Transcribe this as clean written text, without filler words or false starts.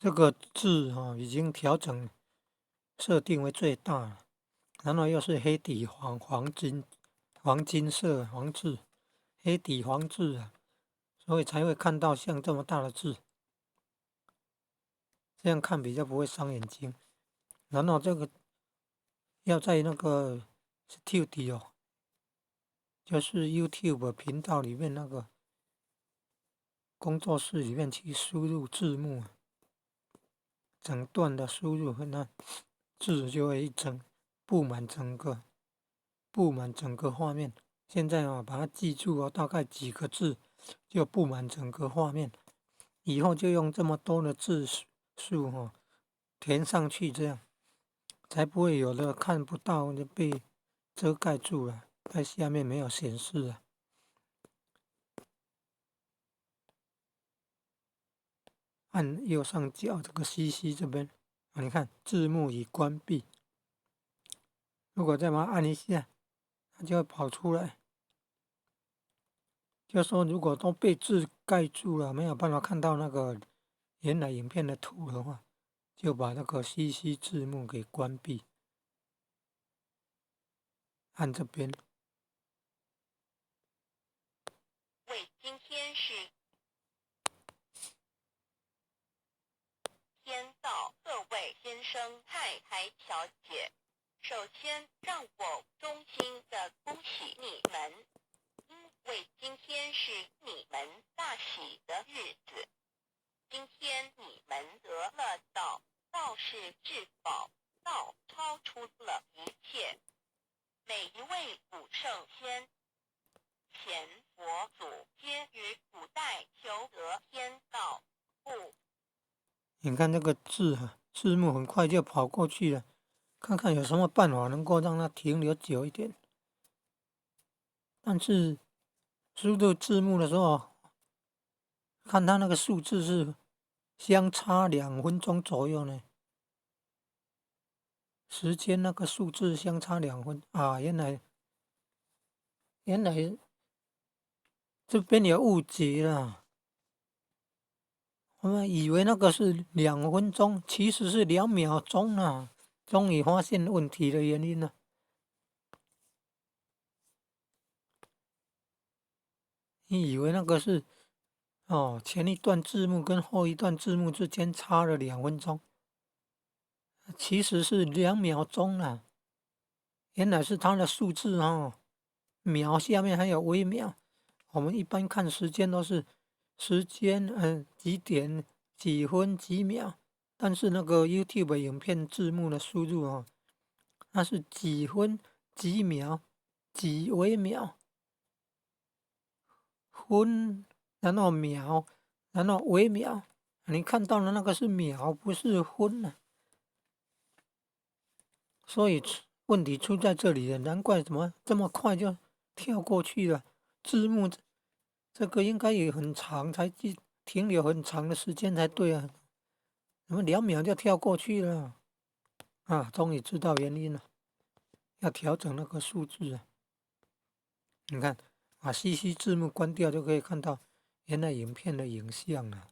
这个字已经调整设定为最大了，然后又是黑底黄金色黄字，黑底黄字啊，所以才会看到像这么大的字，这样看比较不会伤眼睛。然后这个要在那个 Studio，就是 YouTube 频道里面那个工作室里面去输入字幕，整段的输入，那字就会布满整个布满整个画面。现在把它记住大概几个字就布满整个画面。以后就用这么多的字数填上去，这样才不会有的看不到就被遮盖住了，在下面没有显示了。按右上角这个 CC 这边你看字幕已关闭。如果再把它按一下，它就会跑出来。就说如果都被字盖住了，没有办法看到那个原来影片的图的话，就把那个 CC 字幕给关闭。按这边。喂，今天是天到，各位先生、太太、小姐，首先让我衷心的恭喜你们，因为今天是你们大喜的日子。今天你们得了道是至宝，道超出了一切。每一位古圣先贤佛祖皆于古代求得天道，你看这个字幕很快就跑过去了，看看有什么办法能够让它停留久一点。但是输入字幕的时候，看它那个数字是相差2分钟左右呢，时间那个数字相差2分啊，原来这边有误解了。我们以为那个是2分钟，其实是2秒钟啊！终于发现问题的原因了。你以为那个是前一段字幕跟后一段字幕之间差了2分钟，其实是2秒钟啊！原来是它的数字秒下面还有微秒。我们一般看时间都是时间几点几分几秒，但是那个 YouTube 影片字幕的输入它是几分几秒几微秒分，然后秒，然后微秒。你看到的那个是秒，不是分啊，所以问题出在这里了。难怪怎么这么快就跳过去了。字幕这个应该也很长，才停留很长的时间才对啊，怎么2秒就跳过去了啊？终于知道原因了，要调整那个数字啊。你看，把 CC 字幕关掉就可以看到原来影片的影像了。